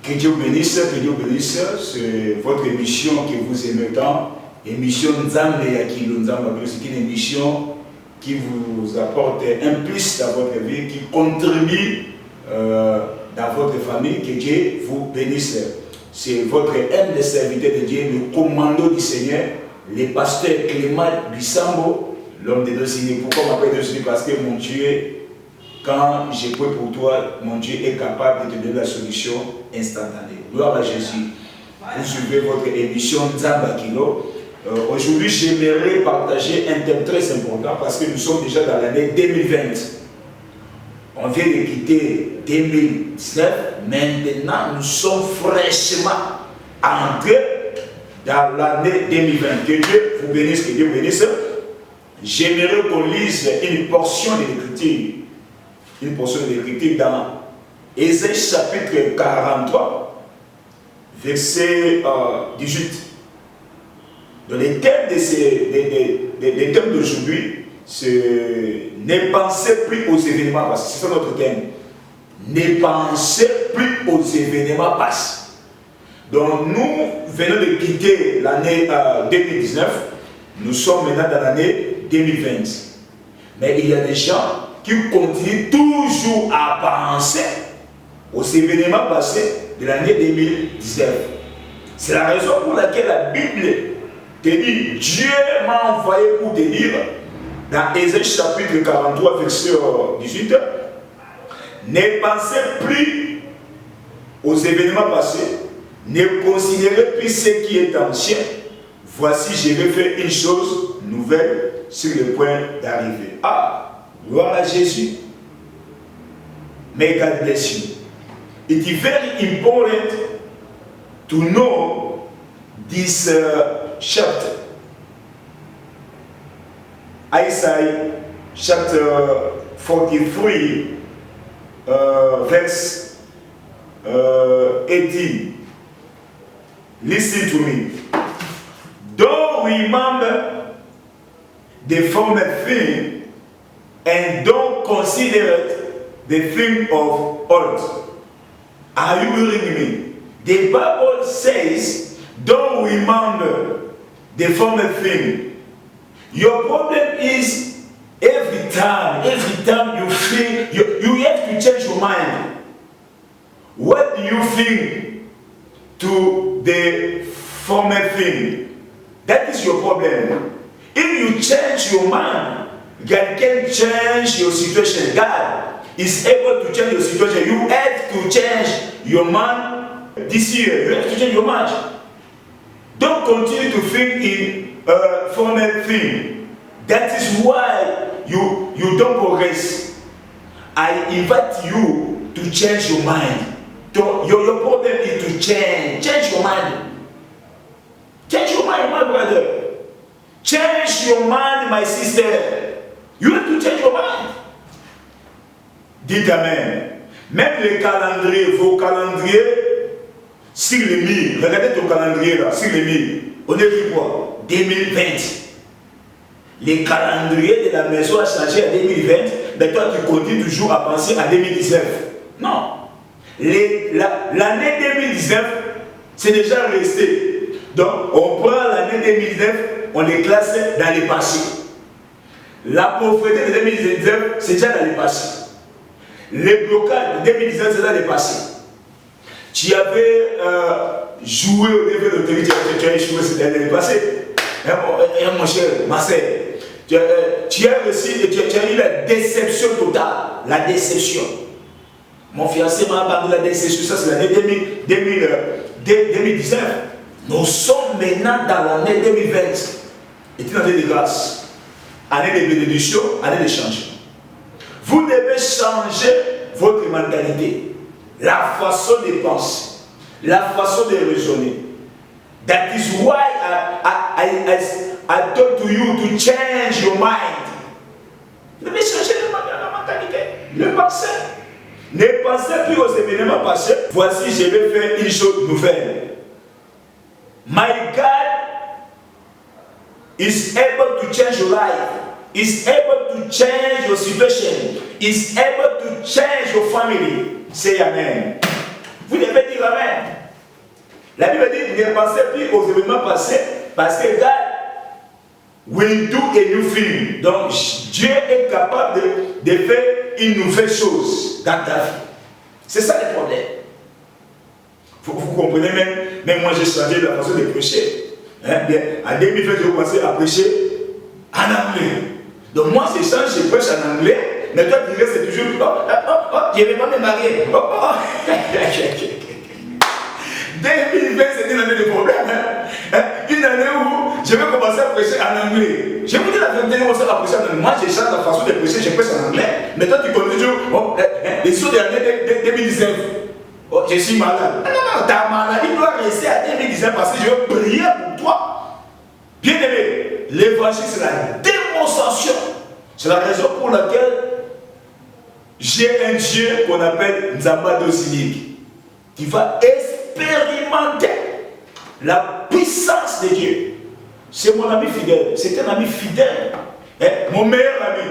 Que Dieu bénisse, que Dieu bénisse. C'est votre émission que vous aimez tant. Émission Nzambe Yakilo Nzamba. C'est une émission qui vous apporte un plus dans votre vie, qui contribue dans votre famille. Que Dieu vous bénisse. C'est votre humble serviteur de Dieu, le commando du Seigneur, le pasteur Clément Bissambo, l'homme de Dosini. Pourquoi m'appelle Dosini? Parce que mon Dieu, quand j'ai pris pour toi, mon Dieu est capable de te donner la solution instantanée. Gloire à Jésus. Vous suivez votre émission Nzamba Kilo. Aujourd'hui, j'aimerais partager un thème très important parce que nous sommes déjà dans l'année 2020. On vient de quitter 2019. Maintenant, nous sommes fraîchement entrés dans l'année 2020. Que Dieu vous bénisse, que Dieu bénisse. J'aimerais qu'on lise une portion de l'Écriture. Une portion de l'Écriture dans Ésaïe chapitre 43, verset 18. Dans les thèmes des thèmes d'aujourd'hui, c'est ne pensez plus aux événements passés. C'est ça notre thème. Ne pensez plus aux événements passés. Donc nous venons de quitter l'année 2019. Nous sommes maintenant dans l'année 2020. Mais il y a des gens qui continuent toujours à penser aux événements passés de l'année 2019. C'est la raison pour laquelle la Bible te dit, Dieu m'a envoyé pour te dire, dans Ésaïe chapitre 43, verset 18, ne pensez plus aux événements passés, ne considérez plus ce qui est ancien. Voici, je vais faire une chose nouvelle sur le point d'arriver. Ah, gloire à Jésus. May God bless you. It is very important to know this chapter. Isaiah chapter 43, verse 18. Listen to me. Don't remember the former thing and don't consider the thing of old. Are you hearing me? The Bible says, don't remember the former thing. Your problem is every time you feel, you have to change your mind. What do you think to the former thing? That is your problem. If you change your mind, God can change your situation. God is able to change your situation. You have to change your mind this year. You have to change your mind. Don't continue to think in former thing. That is why you don't progress. I invite you to change your mind. Your problem is to change your mind. Change your mind, my brother. Change your mind, my sister. You have to change your mind. Dites Amen. Même les calendriers, vos calendriers, sur les murs, regardez ton calendrier là, sur les murs. On est dit quoi? 2020. Les calendriers de la maison a changé à 2020, mais toi tu continues toujours à penser à 2019. Non. L'année 2019, c'est déjà resté. Donc, on prend l'année 2019, on les classe dans les passés. La pauvreté de 2019, c'est déjà dans les passés. Les blocages de 2019, c'est dans les passés. Tu avais joué au niveau de l'autorité, tu as échoué dans les passés. Mon cher, ma sœur, tu as reçu, tu as eu la déception totale. La déception. Mon fiancé m'a abandonné la déception, ça c'est l'année 2019. Nous sommes maintenant dans l'année 2020. Et une année de grâce, année de bénédiction, année de changement. Vous devez changer votre mentalité, la façon de penser, la façon de raisonner. That is why I told to you to change your mind. Vous devez changer la mentalité, le passé. Ne pensez plus aux événements passés. Voici, je vais faire une chose nouvelle. My God is able to change your life. Is able to change your situation. Is able to change your family. Say Amen. Vous devez dire Amen. La Bible dit, ne pensez plus aux événements passés, parce que God will do a new thing. Donc, Dieu est capable de faire une nouvelle chose dans ta vie. C'est ça le problème. Vous comprenez même moi j'ai changé la façon de prêcher. Hein? En 2020, j'ai commencé à prêcher en anglais. Donc moi, c'est ça, je prêche en anglais, mais toi, tu restes toujours, je ne vais pas me marier. 2020, c'était une année de problème. Hein? Une année où je vais commencer à prêcher en anglais. Je vous dis la vérité, on à prêcher en anglais. Moi, j'ai changé la façon de prêcher, je prêche en anglais. Mais toi, tu connais toujours les sous de l'année 2019. Oh, je suis malade. Non, ta maladie doit rester à 2019 parce que je veux prier pour toi. Bien aimé, l'évangile, c'est la démonstration. C'est la raison pour laquelle j'ai un Dieu qu'on appelle Nzamba Dosinik, qui va expérimenter la puissance de Dieu. C'est mon ami fidèle. C'est un ami fidèle. Hein? Mon meilleur ami.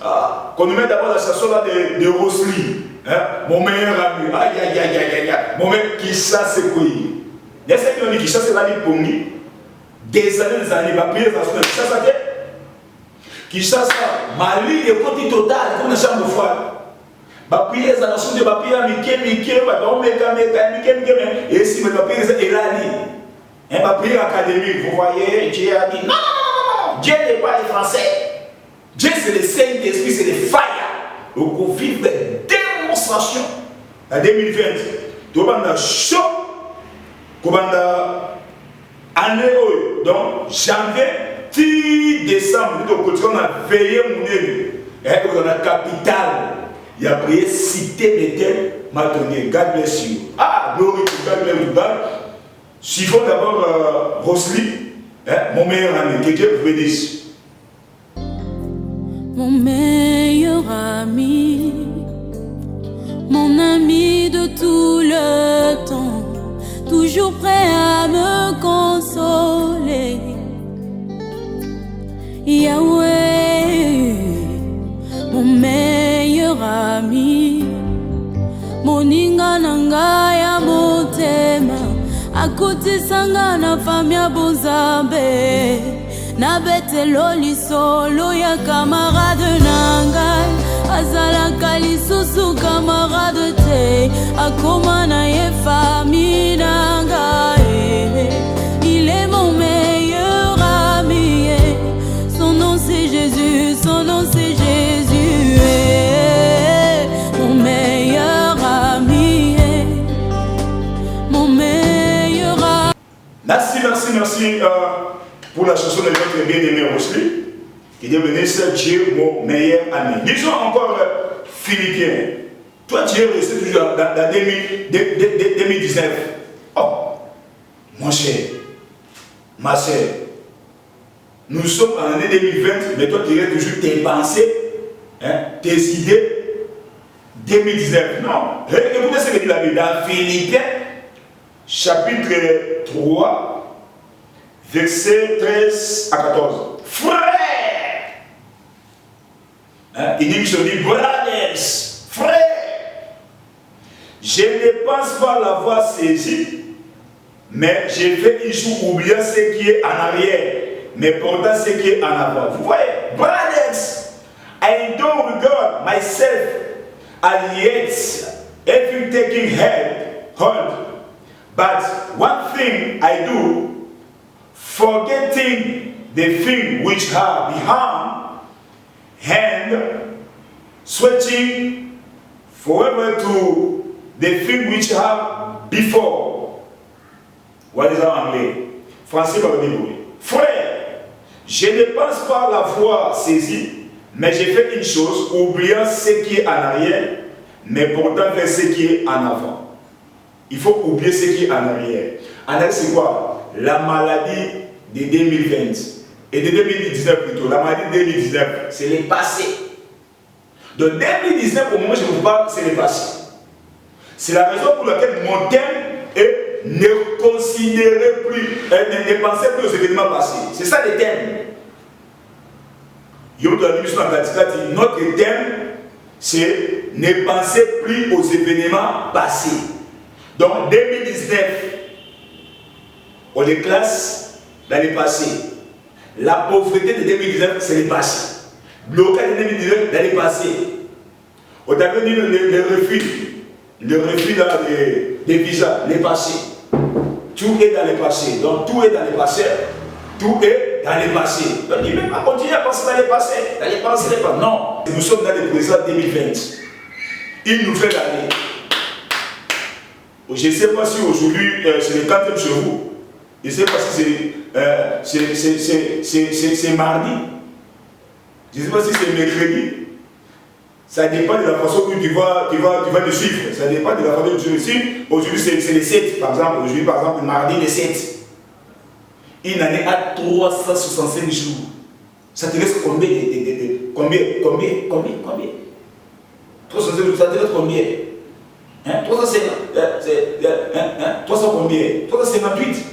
Ah, qu'on nous met d'abord la chanson là de Rosely. Hein? Mon meilleur ami. Aïe, aïe, aïe, aïe, aïe. Mon meilleur qui chasse quoi. Il y a ceux qui ont dit qui chasse la vie pour nous. Des années, ma prière, qui chasse la tête. Qui chasse Mali, le côté total, comme une chambre froide. Ma prière, c'est la chose de ma prière, et si ma prière, c'est Elani. Ma prière académique, vous voyez, Dieu a dit non, Dieu n'est pas les Français. Dieu, c'est le Saint-Esprit, c'est le fire. Donc, on vit des démonstrations. En 2020, tu vas chaud, comme année, donc janvier, décembre, on a veillé dans la capitale. Il a prié cité Bethel, Matonnier. God bless you. Ah, glory to God, glory to God. Suivons d'abord Rosely, mon meilleur ami. Que Dieu vous bénisse. Mon meilleur ami, mon ami de tout le temps, toujours prêt à me consoler. Yahweh, mon meilleur ami, moninga nanga ya motema, akuti sanga na famia bonzambe, na betelo lisolo ya camarade nangai, azalaka lisusu camarade te, akoma na ye famille nangai. Il est mon meilleur ami, son nom c'est Jésus, son nom c'est Jésus, mon meilleur ami, mon meilleur ami. Merci pour la chanson de notre bien-aimé Rosely. Que Dieu bénisse, Dieu, mon meilleur ami. Disons encore Philippiens. Toi, tu es resté toujours dans 2019. Oh, mon cher, ma soeur, nous sommes en l'année 2020, mais toi, tu restes toujours tes pensées, tes idées 2019. Non. Écoutez ce que dit la Bible dans Philippiens, chapitre 3. Versets 13 à 14. Frère! Il dit que je dis, brothers, frère! Je ne pense pas l'avoir saisi, mais j'ai fait une chose oubliant ce qui est en arrière, mais pourtant ce qui est en avant. Vous voyez, brothers, I don't regard myself as yet having taken hold, but one thing I do, forgetting the things which are behind, and switching forever to the things which are before. What is that en anglais? Français, pas de frère, je ne pense pas l'avoir saisi, mais j'ai fait une chose, oubliant ce qui est en arrière, mais pourtant faire ce qui est en avant. Il faut oublier ce qui est en arrière. En arrière, c'est quoi? La maladie de 2020 et de 2019 plutôt. La maladie de 2019, c'est le passé. De 2019, au moment où je vous parle, c'est le passé. C'est la raison pour laquelle mon thème est ne considérez plus, ne pensez plus aux événements passés. C'est ça le thème. Notre thème, c'est ne pensez plus aux événements passés. Donc 2019, on les classe dans le passé. La pauvreté de 2019, c'est le passé. Blocage de 2019, dans le passé. On a venu le refus dans les visas, les passés. Tout est dans le passé. Donc tout est dans le passé. Tout est dans le passé. Donc il ne peut pas continuer à penser dans le passé. Dans le passé, non. Nous sommes dans le présent 2020. Une nouvelle année. Je ne sais pas si aujourd'hui c'est le 4e chez vous. Je ne sais pas si c'est mardi. Je ne sais pas si c'est mercredi. Ça dépend de la façon que tu vas le suivre. Ça dépend de la façon que tu le suis. Aujourd'hui c'est le 7 par exemple. Aujourd'hui par exemple mardi le 7. Une année à 365 jours. Ça te reste combien combien 365 jours, ça te reste combien 300 combien 358.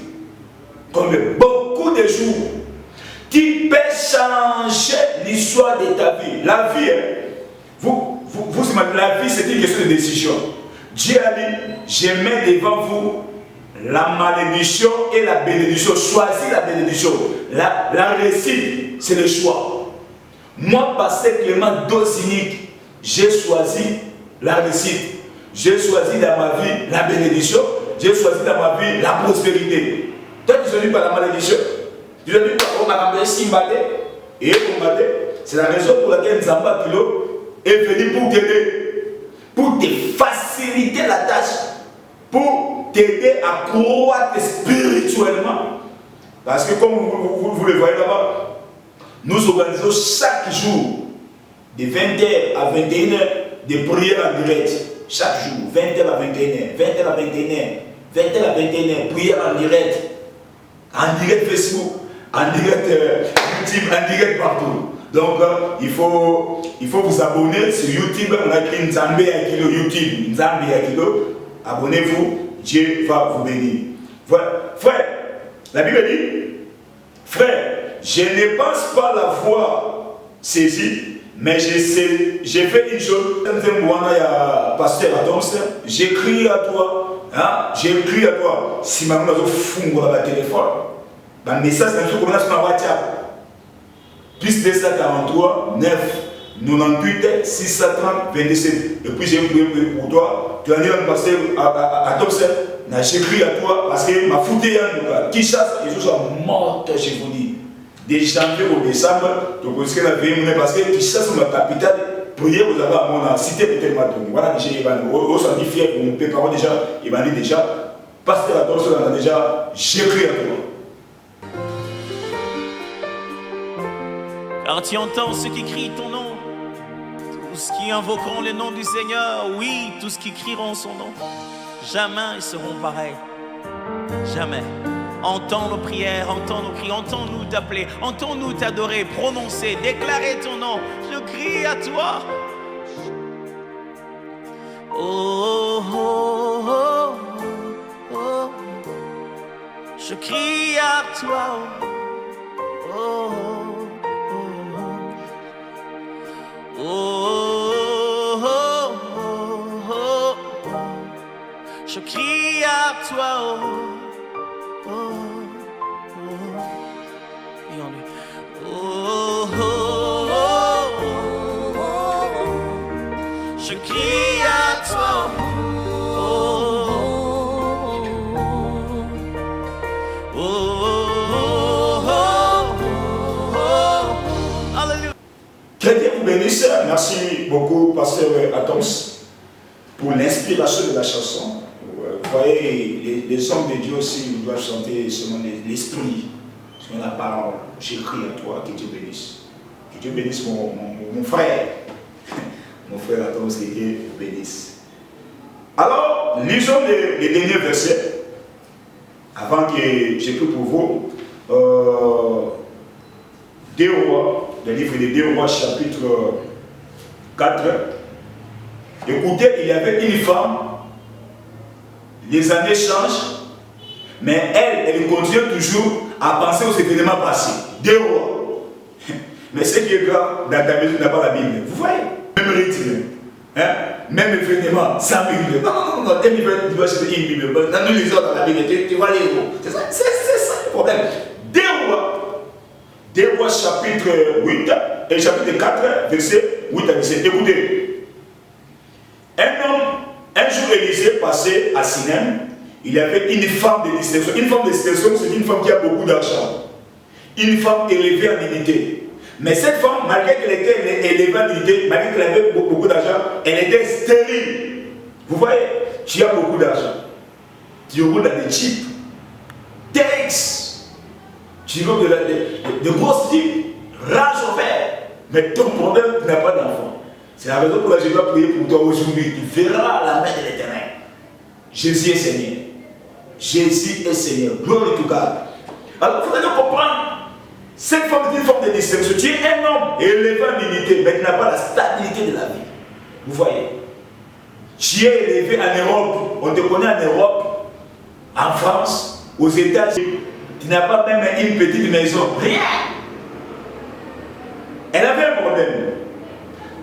Combien? Beaucoup de jours. Tu peux changer l'histoire de ta vie. La vie, la vie c'est une question de décision. Dieu a dit, je mets devant vous la malédiction et la bénédiction. Choisis la bénédiction. La réussite, c'est le choix. Moi, pasteur Clément Dosinique, j'ai choisi la réussite. J'ai choisi dans ma vie la bénédiction. J'ai choisi dans ma vie la prospérité. Toi, tu choisis par la malédiction. Tu choisis par on a Simbade et Ombade. C'est la raison pour laquelle Nzamba Kilo est venu pour t'aider. Pour te faciliter la tâche. Pour t'aider à croître spirituellement. Parce que comme vous le voyez là-bas, nous organisons chaque jour de 20h à 21h des prières en direct. Chaque jour, 20h à 21h, 20h à 21h, 20h à 21h, prières en direct Facebook, en direct YouTube, en direct partout. Donc il faut vous abonner sur YouTube. On a écrit Nzambe Akilo YouTube, Nzambe Akilo. Abonnez-vous, Dieu va vous bénir. Voilà. Frère, la Bible dit, frère, je ne pense pas l'avoir saisi, mais j'ai fait une chose. Pasteur Adams, j'écris à toi. J'écris à toi. Si ma maman a fait un téléphone, le message est sur WhatsApp. Plus 243 9 98 630 27. Et puis j'ai prié pour toi. Tu as dit à pasteur Adams, j'écris à toi parce que ma foutée qui chasse, les choses sont mortes, je vous dis. De janvier au décembre, tu peux la vie parce que qui chasse ma capitale, priez vous avez à mon cité peut-être maintenant. Voilà, déjà, on s'en dit fier, on peut pas déjà, il m'a dit déjà, pasteur Adams, on a déjà, j'écris à toi. Car tu entends ceux qui crient ton nom, tous qui invoqueront le nom du Seigneur, oui, tous qui crieront son nom, jamais ils seront pareils, jamais. Entends nos prières, entends nos cris, entends-nous t'appeler, entends-nous t'adorer, prononcer, déclarer ton nom. Je crie à toi. Oh, oh, oh, oh, oh. Je crie à toi. Oh, oh, oh, oh, oh, oh, oh. Je crie à toi. Oh. Oh, oh, et on lui. Oh, oh, oh, oh, oh, je crie à toi. Oh, oh, oh, oh, oh, alléluia. Que Dieu vous bénisse. Merci beaucoup, pasteur Adams, pour l'inspiration de la chanson. Vous voyez, les hommes de Dieu aussi doivent chanter selon l'esprit, selon la parole. J'écris à toi, que Dieu bénisse. Que Dieu bénisse mon frère. Mon frère Adams, que Dieu bénisse. Alors, lisons les derniers versets. Avant que j'ai pris pour vous, 2 Rois, le livre de 2 Rois, chapitre 4. Écoutez, il y avait une femme. Les années changent, mais elle continue toujours à penser aux événements passés. 2 Rois. Mais ce qui est grave, dans ta maison, tu n'as pas la Bible. Vous voyez? Même rythme. Hein? Même événement, 100 000. Non, 1 million, tu vas acheter 1 million. Dans nous les autres, dans la Bible, tu vois les héros. C'est ça le problème. 2 Rois chapitre 8 et chapitre 4, verset 8 à 17. Écoutez. Un jour, Élisée passait à Sinem. Il y avait une femme de distinction. Une femme de distinction, c'est une femme qui a beaucoup d'argent. Une femme élevée en dignité. Mais cette femme, malgré qu'elle était élevée en dignité, malgré qu'elle avait beaucoup d'argent, elle était stérile. Vous voyez, tu as beaucoup d'argent. Tu roules dans des jeeps, TX, tu roules de grosses jeeps, Range Rover. Mais ton problème, tu n'as pas d'enfant. C'est la raison pour laquelle je dois prier pour toi aujourd'hui. Tu verras la main de l'Éternel. Jésus est Seigneur. Jésus est Seigneur. Glory to God. Alors, il faudrait comprendre. Cette femme est une forme de distinction. Tu es un homme élevé en dignité, mais tu n'as pas la stabilité de la vie. Vous voyez? Tu es élevé en Europe. On te connaît en Europe, en France, aux États-Unis. Tu n'as pas même une petite maison. Rien. Elle avait un problème.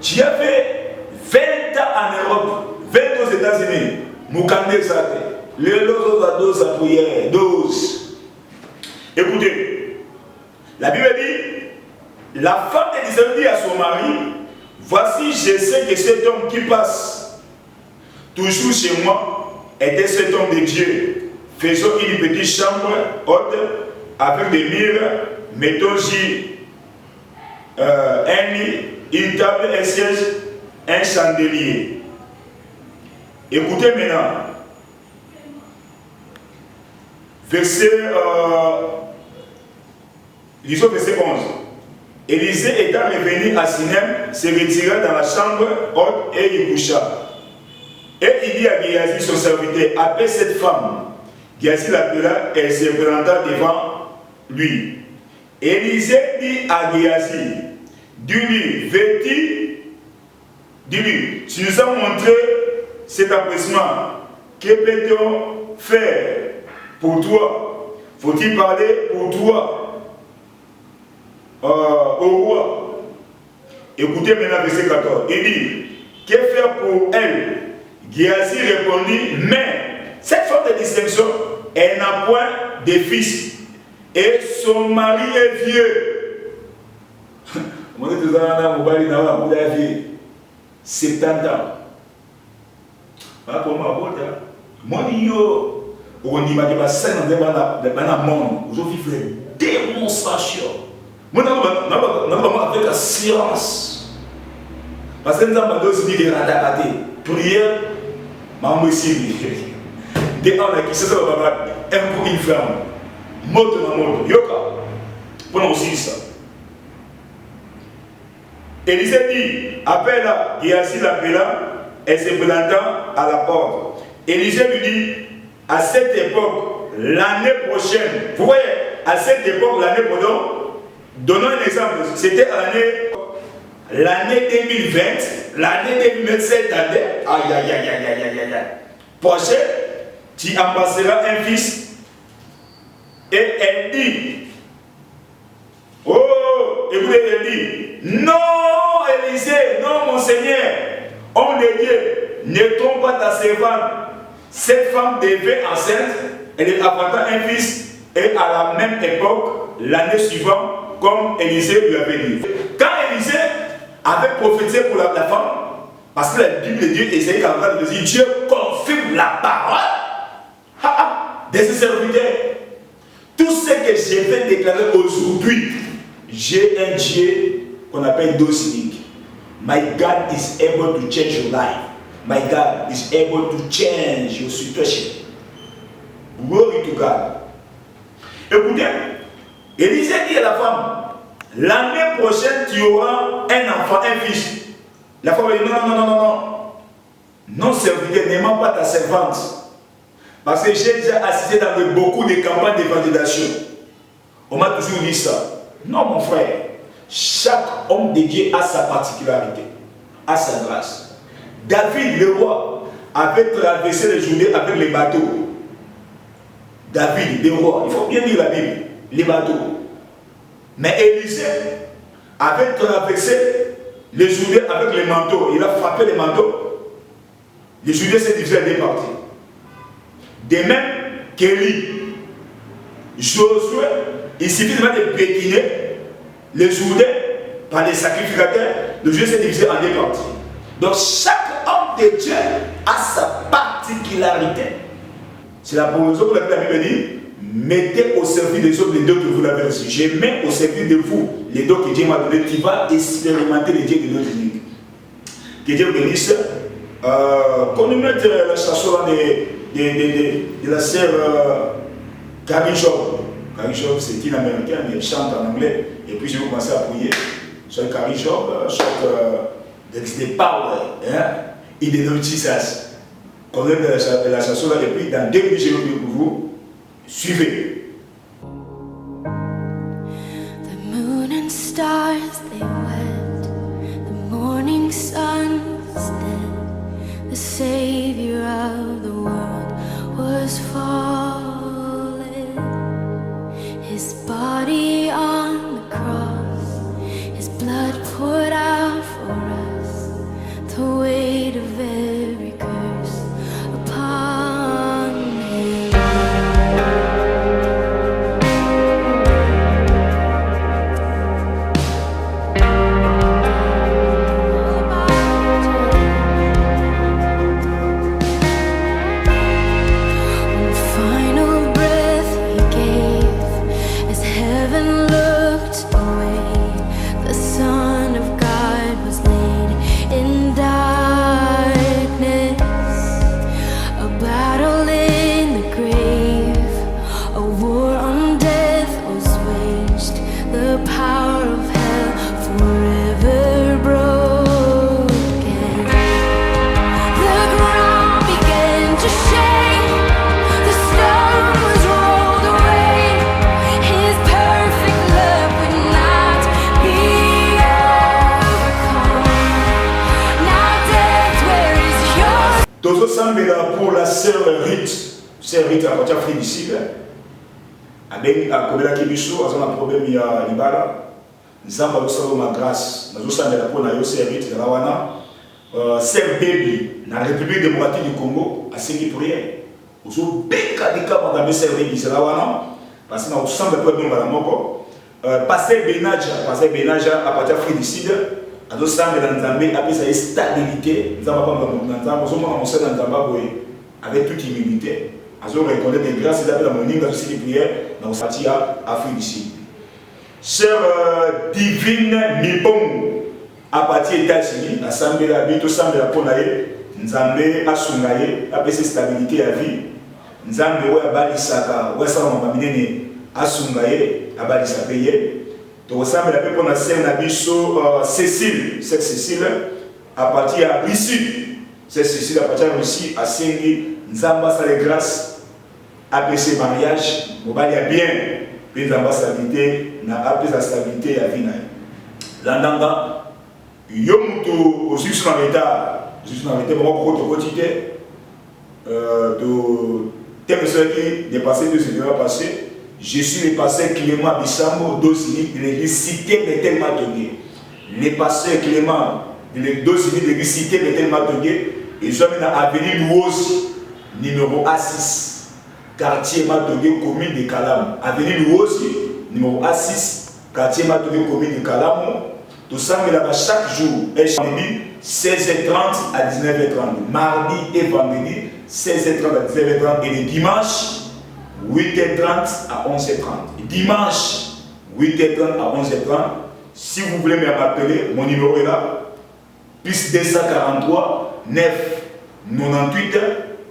Tu as fait 20 ans en Europe, 20 aux États-Unis. Moukandé Sate. Le lozo à 12 à prière. 12. Écoutez. La Bible dit, la femme d'Élisée dit à son mari, voici, je sais que cet homme qui passe toujours chez moi était cet homme de Dieu. Faisons une petite chambre haute avec des murs, mettons-y un lit, une table, un siège, un chandelier. Écoutez maintenant, lisons verset 11. Élisée étant revenu à Sinem, se retira dans la chambre haute et il coucha. Et il dit à Géasi, son serviteur, appelle cette femme. Géasi l'appela et se présenta devant lui. Élisée dit à Géasi, dis-lui, veux-tu, dis-lui, tu nous as montré cet empressement, que peut-on faire pour toi? Faut-il parler pour toi au roi? Écoutez maintenant verset 14. Il dit, que faire pour elle? Géasi répondit, mais cette femme de distinction, elle n'a point de fils et son mari est vieux. Moi, je suis vieux. 70 ans. Moi, on y m'a dit, c'est un monde où je vis des démonstrations. Moi, avec assurance. Parce que nous avons aussi dit que prière, maman aussi. Dès qu'on a qui se soit un coup une femme, moto na moto, yoka. Pour nous aussi ça. Élisée dit, appelle-la, Géasi l'appela, et se présentant à la porte. Élisée lui dit, à cette époque, l'année prochaine, vous voyez, à cette époque, l'année prochaine, donnons un exemple, c'était l'année 2020, l'année 2027, aïe, prochaine, tu embrasseras un fils. Et elle dit, oh, écoutez, elle dit, non, Élisée, non, mon Seigneur, homme de Dieu, ne trompe pas ta servante. Cette femme devait enceinte, elle apporta un fils, et à la même époque, l'année suivante, comme Élisée lui avait dit. Quand Élisée avait prophétisé pour la femme, parce que la Bible de Dieu, Ésaïe 44, dit, Dieu confirme la parole de ses serviteurs. Tout ce que je vais déclarer aujourd'hui, j'ai un Dieu qu'on appelle docique. My God is able to change your life. My God is able to change your situation. Glory to God. Écoutez, Élisée dit à la femme, l'année prochaine tu auras un enfant, un fils. La femme dit non. Non, serviteur, n'aimant pas ta servante. Parce que j'ai déjà assisté dans beaucoup de campagnes d'évangélisation. On m'a toujours dit ça. Non, mon frère. Chaque homme de Dieu a sa particularité, a sa grâce. David, le roi, avait traversé les journées avec les bateaux. David, le roi, il faut bien lire la Bible, les bateaux. Mais Élisée avait traversé les Judeaux avec les manteaux, il a frappé les manteaux. Les Judeaux s'est divisé en deux parties. De même qu'Élie, Josué, il suffit de pétiner les Judeaux par les sacrificateurs, le Judeau s'est divisé en deux parties. Donc chaque homme de Dieu a sa particularité. C'est la raison pour laquelle la Bible dit, mettez au service des autres les dons que vous l'avez reçus. Je mets au service de vous les dons que Dieu m'a donnés. Tu vas expérimenter les dieux de notre unique. Que Dieu vous bénisse. Qu'on nous mette la chanson de la sœur Carrie Job. Carrie Job, c'est une américaine, elle chante en anglais. Et puis je vais commencer à prier. Sur Carrie Job, sur the power in the name of Jesus. Qu'on mette la chanson là, et puis dans 2 minutes, je vais pour vous. Suivez. The moon and stars, they wept. The morning sun dead. The Savior of the world was fallen. His body on the cross, His blood poured out for us. The weight of every curse upon Him. Pour la sœur Rite, à partir de ici, avec la Kibiso, à un problème, il y a Libala, nous avons ma grâce, nous avons pour la sœur Rite, la Wana, sœur Baby, dans la République démocratique du Congo, à 5 prières. Nous avons béca des cas dans la sœur Baby, la Wana, parce que nous sommes de peu de Moko, passer Benaja, à partir de ici, nous sommes dans la stabilité, nous avons avec toute humilité. Nous avons reconnaître des grâces, nous avons la aussi de prière, nous sommes partis à Afrique d'ici. Sœur Divine Mipong, à partir des États-Unis, l'Assemblée de la vie, tout semble la Ponaye, nous avons assungaye, après cette stabilité à vie, nous avons Abalisaka, nous avons assungaye, Abalisaka. Donc, ça me l'appelle pour la sœur Nabiso Cécile, cette Cécile, à partir de Russie. Cette Cécile, à partir de Russie, à Sengi, nous avons la grâce, après ce mariage, nous avons bien, puis nous avons la stabilité, après la stabilité à Vina. L'andanga, Yomuto, aussi sur l'état, mon quotidien, de thème qui dépassé 2 heures passées. Je suis le pasteur Clément Bissambo d'Osini de l'église Cité Bethel Matogué. Le pasteur Clément d'Osini de l'église Cité Bethel Matogué. Et je suis à l'avenue Louose, numéro A6, quartier Matogué, commune de Kalam. Avenue Louose, numéro A6, quartier Matogué, commune de Kalam. Tout ça, mais là-bas, chaque jour, et vendredi, 16h30 à 19h30. Mardi et vendredi, 16h30 à 19h30. Et le dimanche, 8h30 à 11h30. Dimanche, 8h30 à 11h30. Si vous voulez m'appeler, mon numéro est là. Plus 243 9 98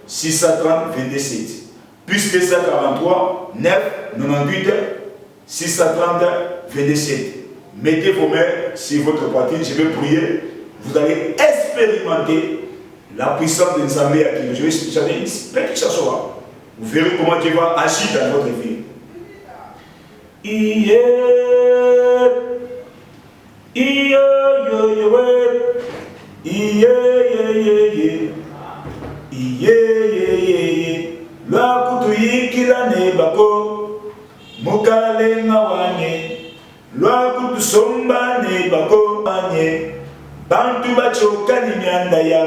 630 27. Plus 243 9 98 630 27. Mettez vos mains sur votre poitrine, je vais prier. Vous allez expérimenter la puissance de Nzambe à qui je vais expliquer une petite chanson. Vous verrez comment Dieu va agir dans votre vie. bantu bachoka ni mianda ya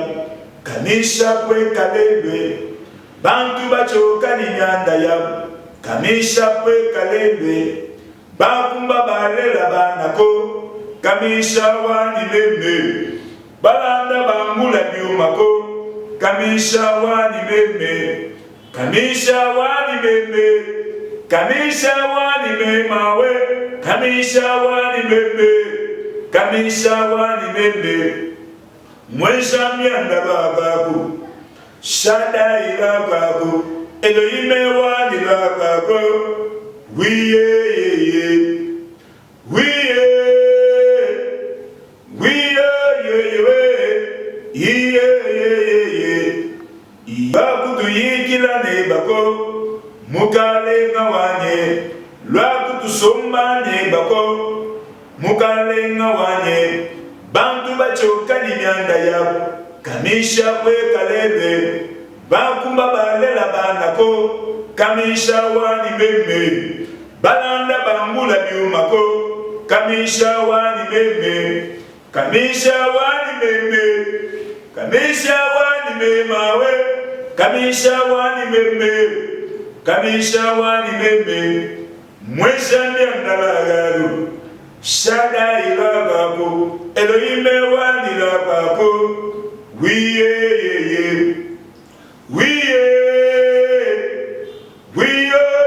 kamisha kwe kalelwe bantu bachoka ni mianda ya kamisha kwe kalelwe bakumba balela banako kamisha wani meme balanda bangula byumako kamisha wani meme kamisha wani meme kamisha wani memawe kamisha wani meme kamisha wani meme mwesha mianda bakaku shada ilakaku Elohime wani bakaku wiye wiye wiye Bakutu yikila ne bako mukale ngawanye lwakutu somba ne bako mukale ngawanye bantu bachoka ni mianda ya kamisha kwe kalebe bakumba balela banako kamisha wani meme balanda bangula byumako kamisha wani meme kamisha wani meme kamisha wani memawe kamisha wani meme kamisha wani meme mwesha ndiandalagalu shada ilagako Elohime wani lagako wiye wiye wiye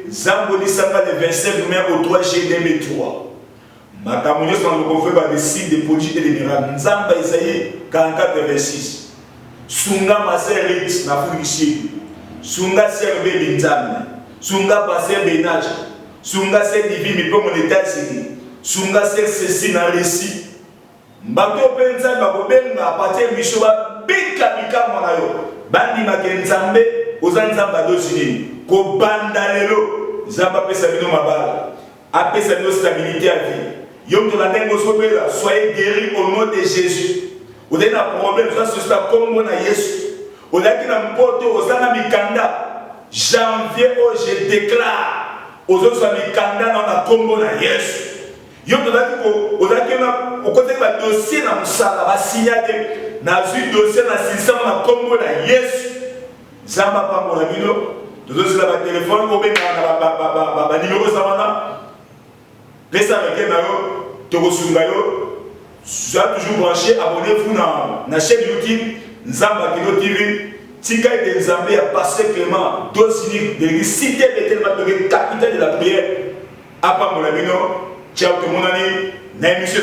Zambo Lissamba le 25 numéro 3 G2003 Makamounio sont le conflit par des signes, des prodiges et des miracles. Nzamba Isaïe 44 26 Sunga Maser Rix na Furishi Sunga Serbe Binzame Sunga Passer Benaj Sunga Ser Divine mais comme on est assis Sunga Ser Ceci na Récit Mbato Penza Bakobenga à partir de Michoba Bika Bika Monayo Bandi Makenzambe Ozanzamba Dosini Ko Bandalelo Zamba Pesabino Mabala Apesabino stabilité à vie Yom de la soyez guéris au nom de Jésus. Vous avez un problème, ça comme on a Jésus. Vous avez un pote aux Mikanda. Janvier, je déclare aux autres Mikanda dans la combo na Jésus. Yom de la au côté de dossier na Moussala, va signer na vu dossier na 600 na combo na Jésus. Zamba pas mon ami, nous avons le téléphone, nous avons le numéro Zamana. Laissez avec eux, tu as toujours branché, abonnez-vous dans la chaîne YouTube Nzamba Kino TV. Tika et Nzambé a passé Clément, Dosini, de cité de capitaine de la prière. À part mon ami, ciao tout le monde, n'a émission